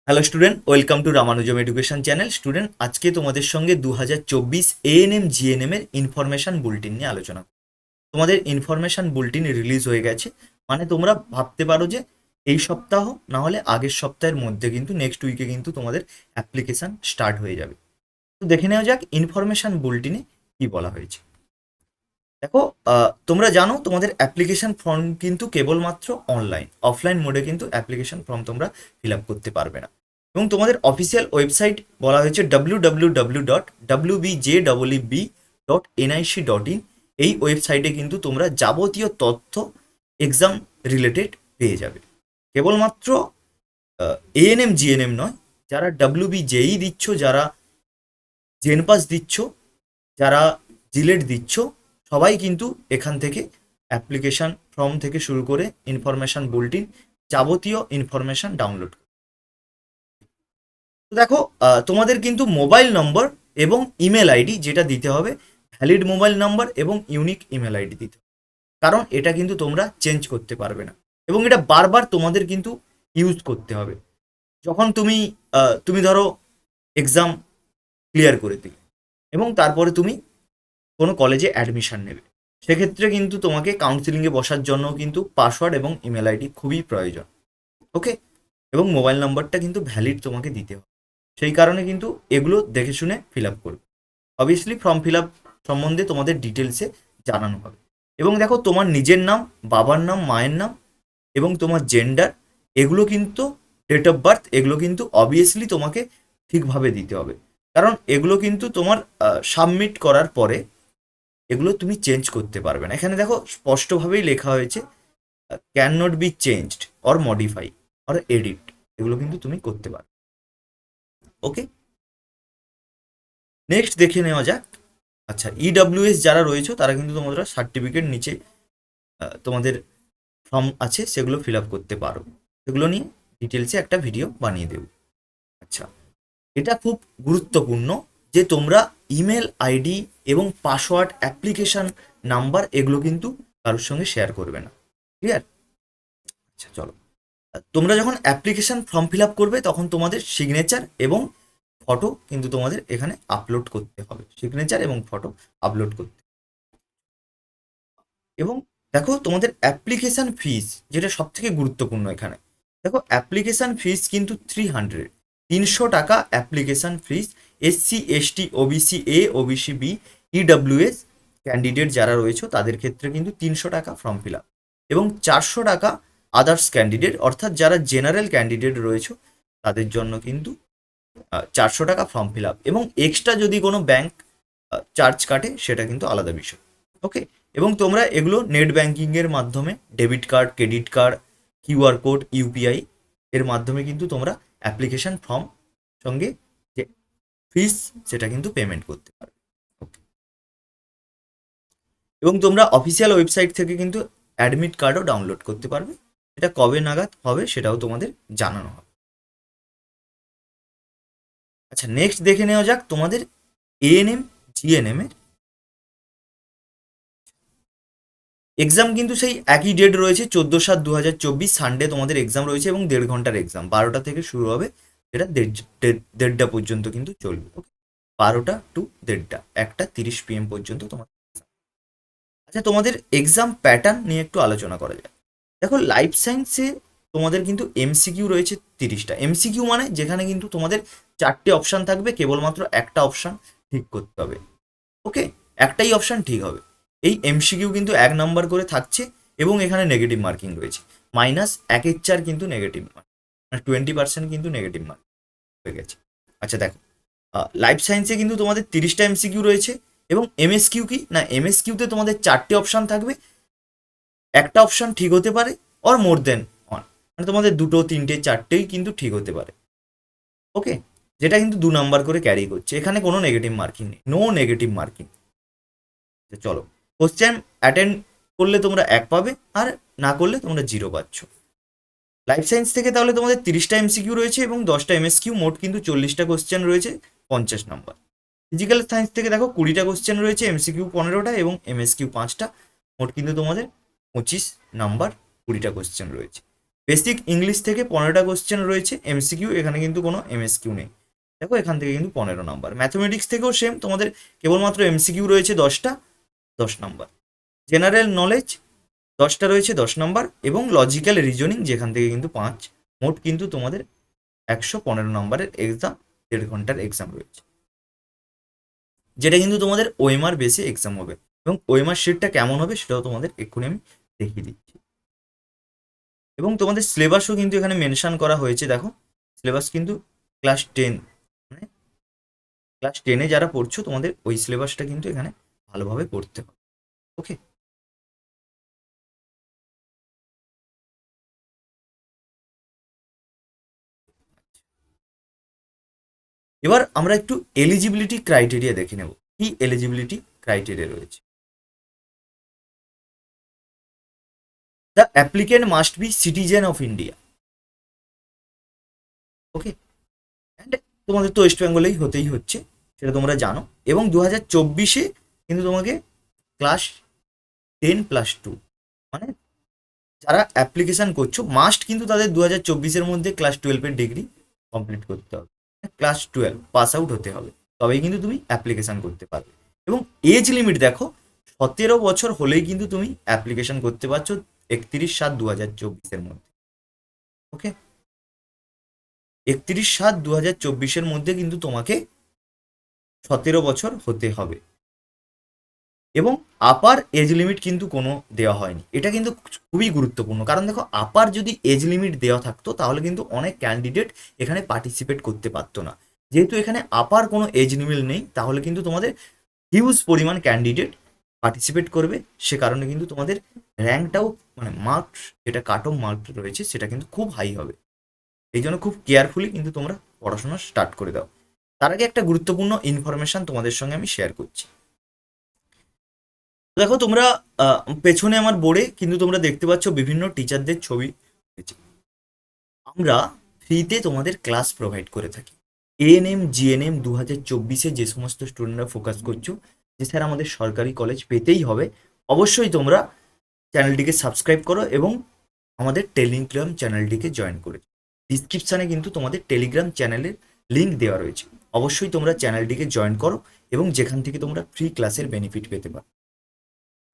Hello student, welcome to Ramanujam education channel. Student, আজকে তোমাদের সঙ্গে 2024 এএনএম জিএনএম এর ইনফরমেশন বুলেটিন নিয়ে আলোচনা করব। তোমাদের ইনফরমেশন বুলেটিন রিলিজ হয়ে গেছে, মানে তোমরা ভাবতে পারো যে এই সপ্তাহ না হলে আগের সপ্তাহের মধ্যে কিন্তু নেক্সট উইকে কিন্তু তোমাদের অ্যাপ্লিকেশন স্টার্ট হয়ে যাবে। তো দেখে নেওয়া যাক ইনফরমেশন বুলেটিনে কি বলা হয়েছে। দেখো, তোমরা জানো তোমাদের অ্যাপ্লিকেশন ফর্ম কিন্তু কেবলমাত্র অনলাইন, অফলাইন মোডে কিন্তু অ্যাপ্লিকেশন ফর্ম তোমরা ফিল আপ করতে পারবে না। এবং তোমাদের অফিসিয়াল ওয়েবসাইট বলা হয়েছে www.wbjebbi.nic.in। এই ওয়েবসাইটে কিন্তু তোমরা যাবতীয় তথ্য এক্সাম রিলেটেড পেয়ে যাবে। কেবলমাত্র এএনএম জিএনএম নয়, যারা ডাব্লিউবিজেই দিচ্ছ, যারা জেনপাস দিচ্ছ, যারা জিলেট দিচ্ছ, সবাই কিন্তু এখান থেকে অ্যাপ্লিকেশন ফর্ম থেকে শুরু করে ইনফরমেশন বুলেটিন যাবতীয় ইনফরমেশন ডাউনলোড। তো দেখো, তোমাদের কিন্তু মোবাইল নম্বর এবং ইমেল আইডি যেটা দিতে হবে, ভ্যালিড মোবাইল নাম্বার এবং ইউনিক ইমেল আইডি দিতে হবে, কারণ এটা কিন্তু তোমরা চেঞ্জ করতে পারবে না এবং এটা বারবার তোমাদের কিন্তু ইউজ করতে হবে। যখন তুমি ধরো এক্সাম ক্লিয়ার করে দিলে এবং তারপরে তুমি কোনো কলেজে অ্যাডমিশন নেবে, সেক্ষেত্রে কিন্তু তোমাকে কাউন্সিলিংয়ে বসার জন্য কিন্তু পাসওয়ার্ড এবং ইমেল আইডি খুবই প্রয়োজন। ওকে, এবং মোবাইল নাম্বারটা কিন্তু ভ্যালিড তোমাকে দিতে হবে। সেই কারণে কিন্তু এগুলো দেখে শুনে ফিল আপ করবে। অবভিয়াসলি ফর্ম ফিল আপ সম্বন্ধে তোমাদের ডিটেলসে জানানো হবে। এবং দেখো, তোমার নিজের নাম, বাবার নাম, মায়ের নাম এবং তোমার জেন্ডার, এগুলো কিন্তু ডেট অফ বার্থ, এগুলো কিন্তু অবভিয়াসলি তোমাকে ঠিকভাবে দিতে হবে, কারণ এগুলো কিন্তু তোমার সাবমিট করার পরে এগুলো তুমি চেঞ্জ করতে পারবে না। এখানে দেখো স্পষ্টভাবেই লেখা হয়েছে can not be changed or modify or edit, এগুলো কিন্তু তুমি করতে পারো। ওকে, নেক্সট দেখে নেওয়া যাক। আচ্ছা, ইডাব্লিউএস যারা রয়েছে তারা কিন্তু তোমরা সার্টিফিকেট নিচে তোমাদের ফর্ম আছে, সেগুলো ফিল আপ করতে পারো। সেগুলো নিয়ে ডিটেলসে একটা ভিডিও বানিয়ে দেব। আচ্ছা, এটা খুব গুরুত্বপূর্ণ যে তোমরা ইমেল আইডি এবং পাসওয়ার্ড, অ্যাপ্লিকেশন নাম্বার, এগুলো কিন্তু কারোর সঙ্গে শেয়ার করবে না। ক্লিয়ার? আচ্ছা চলো, তোমরা যখন অ্যাপ্লিকেশন ফর্ম ফিল আপ করবে তখন তোমাদের সিগনেচার এবং ফটো কিন্তু তোমাদের এখানে আপলোড করতে হবে। সিগনেচার এবং ফটো আপলোড করতে। এবং দেখো, তোমাদের অ্যাপ্লিকেশন ফিস যেটা সব থেকে গুরুত্বপূর্ণ এখানে, দেখো অ্যাপ্লিকেশন ফিস কিন্তু 300 টাকা application fees. SC, ST, OBC A, OBC B, EWS candidate যারা রয়েছে তাদের ক্ষেত্রে কিন্তু 300 টাকা ফর্ম ফিল আপ এবং 400 টাকা আদার্স ক্যান্ডিডেট, অর্থাৎ যারা জেনারেল ক্যান্ডিডেট রয়েছে তাদের জন্য কিন্তু 400 টাকা ফর্ম ফিল আপ এবং এক্সট্রা যদি কোনো ব্যাংক চার্জ কাটে সেটা কিন্তু আলাদা বিষয়। ওকে, এবং তোমরা এগুলো নেট ব্যাঙ্কিংয়ের মাধ্যমে, debit card, credit card, QR code, UPI এর মাধ্যমে কিন্তু তোমরা অ্যাপ্লিকেশন ফর্ম সঙ্গে যে ফিস সেটা কিন্তু পেমেন্ট করতে পারবে। ওকে, এবং তোমরা অফিসিয়াল ওয়েবসাইট থেকে কিন্তু অ্যাডমিট কার্ডও ডাউনলোড করতে পারবে। এটা কবে নাগাদ হবে সেটাও তোমাদের জানানো হবে। আচ্ছা, নেক্সট দেখে নেওয়া যাক তোমাদের এএনএম জিএনএম এর এক্সাম কিন্তু সেই একই ডেট রয়েছে, 14/7/2024 সানডে তোমাদের এক্সাম রয়েছে এবং 1.5 ঘন্টার এক্সাম, 12টা থেকে শুরু হবে, যেটা 1:30 পর্যন্ত কিন্তু চলবে। ওকে, 12টা টু 1:30, 1:30 PM পর্যন্ত তোমার exam। আচ্ছা, তোমাদের এক্সাম প্যাটার্ন নিয়ে একটু আলোচনা করা যায়। দেখো, লাইফ সায়েন্সে তোমাদের কিন্তু এমসিকিউ রয়েছে 30টা। এমসিকিউ মানে যেখানে কিন্তু তোমাদের 4টে অপশান থাকবে, কেবলমাত্র একটা অপশান ঠিক করতে হবে। ওকে, একটাই অপশান ঠিক হবে। এই এমসিকিউ কিন্তু 1 নাম্বার করে থাকছে এবং এখানে নেগেটিভ মার্কিং রয়েছে, -1/4 কিন্তু নেগেটিভ মার্ক, মানে 20% কিন্তু নেগেটিভ মার্ক হয়ে গেছে। আচ্ছা দেখো, লাইফ সায়েন্সে কিন্তু তোমাদের 30টা এমসিকিউ রয়েছে এবং এমএসকিউ কি না, এমএসকিউতে তোমাদের 4টে অপশান থাকবে, একটা অপশান ঠিক হতে পারে অর মোর দেন ওয়ান, মানে তোমাদের 2, 3, 4টেই কিন্তু ঠিক হতে পারে। ওকে, যেটা কিন্তু 2 নাম্বার করে ক্যারি করছে, এখানে কোনো নেগেটিভ মার্কিং নেই, নো নেগেটিভ মার্কিং। চলো, কোশ্চেন অ্যাটেন্ড করলে তোমরা 1 পাবে আর না করলে তোমরা 0 পাচ্ছ। লাইফ সায়েন্স থেকে তাহলে তোমাদের 30টা এমসিকিউ রয়েছে এবং 10টা এমএসকিউ, মোট কিন্তু 40টা কোশ্চেন রয়েছে, 50 নাম্বার। ফিজিক্যাল সায়েন্স থেকে দেখো 20টা কোশ্চেন রয়েছে, এমসিকিউ 15টা এবং এমএসকিউ 5টা, মোট কিন্তু তোমাদের 25 নাম্বার, 20টা কোশ্চেন রয়েছে। বেসিক ইংলিশ থেকে 15টা কোশ্চেন রয়েছে, এমসিকিউ এখানে কিন্তু কোনো এমএসকিউ নেই। দেখো এখান থেকে কিন্তু 15 নাম্বার। ম্যাথমেটিক্স থেকেও সেম, তোমাদের কেবলমাত্র এমসিকিউ রয়েছে 10টা, 10 নাম্বার। জেনারেল নলেজ 10টা রয়েছে, 10 নাম্বার, এবং লজিক্যাল রিজনিং যেখান থেকে কিন্তু 5। মোট কিন্তু তোমাদের 115 নাম্বারের এক্সাম, 1.5 ঘন্টার এক্সাম রয়েছে, যেটা কিন্তু তোমাদের ওএমআর বেসে এক্সাম হবে। এবং ওএমআর শিটটা কেমন হবে সেটাও তোমাদের এক্ষুনি আমি দেখিয়ে দিচ্ছি। এবং তোমাদের সিলেবাসও কিন্তু এখানে মেনশন করা হয়েছে। দেখো সিলেবাস কিন্তু ক্লাস 10, মানে ক্লাস 10-এ যারা পড়ছো তোমাদের ওই সিলেবাসটা কিন্তু এখানে ভালোভাবে পড়তে হবে। ওকে, এবার আমরা একটু এলিজিবিলিটি ক্রাইটেরিয়া দেখে নেব, কি এলিজিবিলিটি ক্রাইটেরিয়া রয়েছে। The applicant must be citizen of India. Okay, and তোমাদের তো ওয়েস্ট বেঙ্গলেই হতেই হচ্ছে, সেটা তোমরা জানো। এবং 2024-এ কিন্তু তোমাকে ক্লাস 10+2, মানে যারা অ্যাপ্লিকেশন করছো মাস্ট কিন্তু তাদের 2024-এর মধ্যে ক্লাস 12-এর ডিগ্রি কমপ্লিট করতে হবে, ক্লাস 12 পাস আউট হতে হবে, তবেই কিন্তু তুমি অ্যাপ্লিকেশন করতে পারবে। এবং এজ লিমিট দেখো, 17 বছর হলেই কিন্তু তুমি অ্যাপ্লিকেশন করতে পারছো 31/7/2024-এর মধ্যে। ওকে, 31/7/2024-এর মধ্যে কিন্তু তোমাকে 17 বছর হতে হবে। এবং আপার এজ লিমিট কিন্তু কোনো দেওয়া হয়নি, এটা কিন্তু খুবই গুরুত্বপূর্ণ। কারণ দেখো আপার যদি এজ লিমিট দেওয়া থাকতো তাহলে কিন্তু অনেক ক্যান্ডিডেট এখানে পার্টিসিপেট করতে পারতো না। যেহেতু এখানে আপার কোনো এজ লিমিট নেই, তাহলে কিন্তু তোমাদের হিউজ পরিমাণ ক্যান্ডিডেট পার্টিসিপেট করবে। সে কারণে কিন্তু তোমাদের র্যাঙ্কটাও, মানে মার্কস, যেটা কাট অফ মার্ক রয়েছে সেটা কিন্তু খুব হাই হবে। এই জন্য খুব কেয়ারফুলি কিন্তু তোমরা পড়াশোনা স্টার্ট করে দাও। তার আগে একটা গুরুত্বপূর্ণ ইনফরমেশন তোমাদের সঙ্গে আমি শেয়ার করছি। দেখো তোমরা পেছনে আমার বোর্ডে কিন্তু তোমরা দেখতে পাচ্ছ বিভিন্ন টিচারদের ছবি রয়েছে। আমরা ফ্রিতে তোমাদের ক্লাস প্রোভাইড করে থাকি। এএনএম জিএনএম 2024-এ যে সমস্ত স্টুডেন্টরা ফোকাস করছো যে স্যার আমাদের সরকারি কলেজ পেতেই হবে, অবশ্যই তোমরা চ্যানেলটিকে সাবস্ক্রাইব করো এবং আমাদের টেলিগ্রাম চ্যানেলটিকে জয়েন করে। ডিসক্রিপশানে কিন্তু তোমাদের টেলিগ্রাম চ্যানেলের লিঙ্ক দেওয়া রয়েছে, অবশ্যই তোমরা চ্যানেলটিকে জয়েন করো এবং যেখান থেকে তোমরা ফ্রি ক্লাসের বেনিফিট পেতে পারো।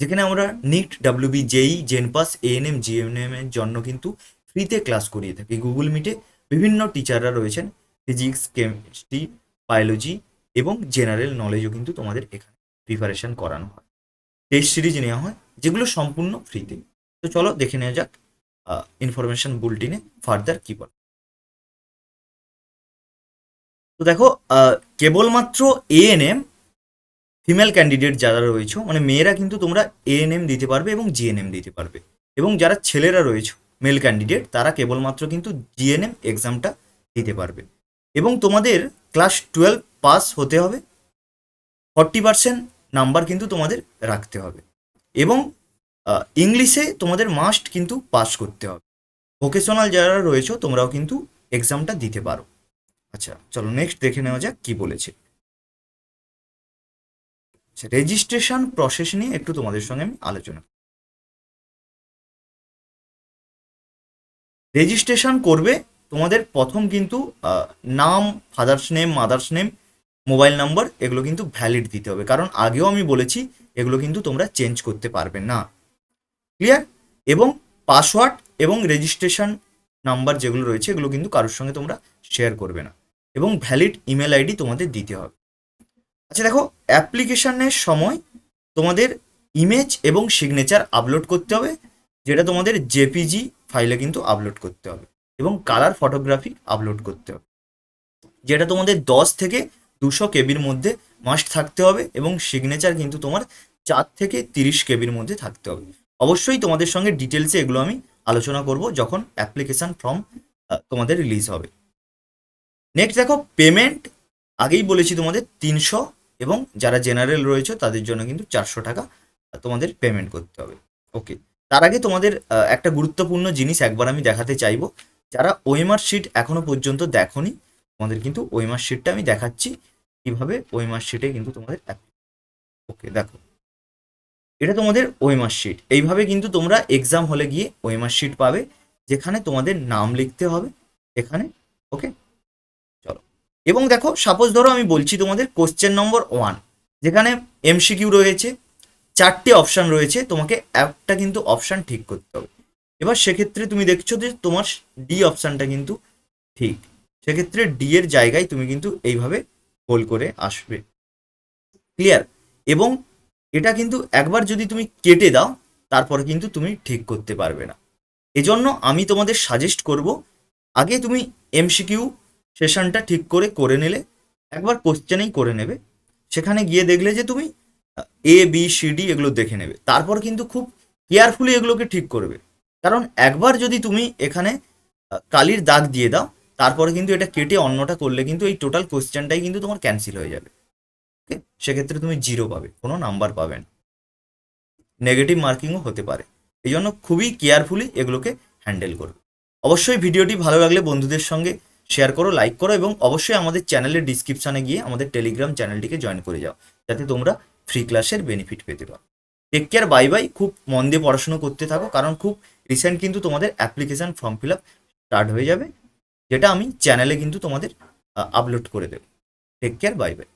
যেখানে আমরা নিট, ডাব্লিউবি, জেই, জেনপাস, এএনএম জিএনএম এর জন্য কিন্তু ফ্রিতে ক্লাস করিয়ে থাকি। গুগল মিটে বিভিন্ন টিচাররা রয়েছেন, ফিজিক্স, কেমিস্ট্রি, বায়োলজি এবং জেনারেল নলেজও কিন্তু তোমাদের এখানে প্রিপারেশন করানো হয়। টেস্ট সিরিজ নেওয়া হয়, যেগুলো সম্পূর্ণ ফ্রিতে। তো চলো দেখে নেওয়া যাক ইনফরমেশন বুলেটিনে ফার্দার কি বলে। তো দেখো কেবলমাত্র এএনএম ফিমেল ক্যান্ডিডেট যারা রয়েছে, মানে মেয়েরা কিন্তু তোমরা এএনএম দিতে পারবে এবং জিএনএম দিতে পারবে। এবং যারা ছেলেরা রয়েছে মেল ক্যান্ডিডেট, তারা কেবলমাত্র কিন্তু জিএনএম এক্সামটা দিতে পারবে। এবং তোমাদের ক্লাস 12 পাস হতে হবে, 40% নাম্বার কিন্তু তোমাদের রাখতে হবে। এবং ইংলিশে তোমাদের মাস্ট কিন্তু পাস করতে হবে। ভোকেশনাল যারা রয়েছে তোমরাও কিন্তু এক্সামটা দিতে পারো। আচ্ছা চলো নেক্সট দেখে নেওয়া যাক কি বলেছে। আচ্ছা, রেজিস্ট্রেশন প্রসেস নিয়ে একটু তোমাদের সঙ্গে আমি আলোচনা। রেজিস্ট্রেশন করবে তোমাদের প্রথম কিন্তু নাম, father's name, mother's name, mobile number, এগুলো কিন্তু ভ্যালিড দিতে হবে। কারণ আগেও আমি বলেছি এগুলো কিন্তু তোমরা চেঞ্জ করতে পারবে না। ক্লিয়ার? এবং পাসওয়ার্ড এবং রেজিস্ট্রেশন নাম্বার যেগুলো রয়েছে এগুলো কিন্তু কারোর সঙ্গে তোমরা শেয়ার করবে না। এবং ভ্যালিড ইমেল আইডি তোমাদের দিতে হবে। আচ্ছা দেখো, অ্যাপ্লিকেশনের সময় তোমাদের ইমেজ এবং সিগনেচার আপলোড করতে হবে, যেটা তোমাদের জেপিজি ফাইলে কিন্তু আপলোড করতে হবে। এবং কালার ফটোগ্রাফি আপলোড করতে হবে, যেটা তোমাদের 10 থেকে 200 কেবির মধ্যে মাস্ট থাকতে হবে। এবং সিগনেচার কিন্তু তোমার 4 থেকে 30 কেবির মধ্যে থাকতে হবে। অবশ্যই তোমাদের সঙ্গে ডিটেলসে এগুলো আমি আলোচনা করব যখন অ্যাপ্লিকেশন ফর্ম তোমাদের রিলিজ হবে। নেক্সট দেখো, পেমেন্ট আগেই বলেছি তোমাদের 300, এবং যারা জেনারেল রয়েছে তাদের জন্য কিন্তু 400 টাকা তোমাদের পেমেন্ট করতে হবে। ওকে, তার আগে তোমাদের একটা গুরুত্বপূর্ণ জিনিস একবার আমি দেখাতে চাইবো। যারা ওএমআর শিট এখনো পর্যন্ত দেখোনি, তোমাদের কিন্তু ওএমআর শিটটা আমি দেখাচ্ছি কিভাবে ওএমআর শিটে কিন্তু তোমাদের। ওকে দেখো, এটা তোমাদের ওএমআর শিট। এইভাবে কিন্তু তোমরা এক্সাম হলে গিয়ে ওএমআর শিট পাবে। যেখানে তোমাদের নাম লিখতে হবে এখানে। ওকে, চলো। এবং দেখো সাপোজ ধরো আমি বলছি তোমাদের কোশ্চেন নম্বর 1, যেখানে এমসিকিউ রয়েছে, 4টে অপশান রয়েছে, তোমাকে একটা কিন্তু অপশান ঠিক করতে হবে। এবার সেক্ষেত্রে তুমি দেখছো যে তোমার ডি অপশানটা কিন্তু ঠিক, সেক্ষেত্রে ডি এর জায়গায় তুমি কিন্তু এইভাবে হোল করে আসবে। ক্লিয়ার? এবং এটা কিন্তু একবার যদি তুমি কেটে দাও তারপরে কিন্তু তুমি ঠিক করতে পারবে না। এজন্য আমি তোমাদের সাজেস্ট করব, আগে তুমি এমসিকিউ সেশনটা ঠিক করে করে নিলে, একবার কোশ্চেনেই করে নেবে, সেখানে গিয়ে দেখলে যে তুমি এ বি সি ডি এগুলো দেখে নেবে, তারপর কিন্তু খুব কেয়ারফুলি এগুলোকে ঠিক করবে। কারণ একবার যদি তুমি এখানে কালির দাগ দিয়ে দাও, তারপরে কিন্তু এটা কেটে অন্যটা করলে কিন্তু এই টোটাল কোশ্চেনটাই কিন্তু তোমার ক্যান্সেল হয়ে যাবে। ওকে, সেক্ষেত্রে তুমি জিরো পাবে, কোনো নাম্বার পাবে না, নেগেটিভ মার্কিংও হতে পারে। এই জন্য খুবই কেয়ারফুলি এগুলোকে হ্যান্ডেল করবে। অবশ্যই ভিডিওটি ভালো লাগলে বন্ধুদের সঙ্গে শেয়ার করো, লাইক করো, এবং অবশ্যই আমাদের চ্যানেলের ডিসক্রিপশানে গিয়ে আমাদের টেলিগ্রাম চ্যানেলটিকে জয়েন করে যাও, যাতে তোমরা ফ্রি ক্লাসের বেনিফিট পেতে পারো। Take care, bye bye. খুব মন দিয়ে পড়াশুনো করতে থাকো, কারণ খুব রিসেন্ট কিন্তু তোমাদের application form fill up start হয়ে যাবে, যেটা আমি চ্যানেলে কিন্তু তোমাদের আপলোড করে দেবো। Take care, bye by.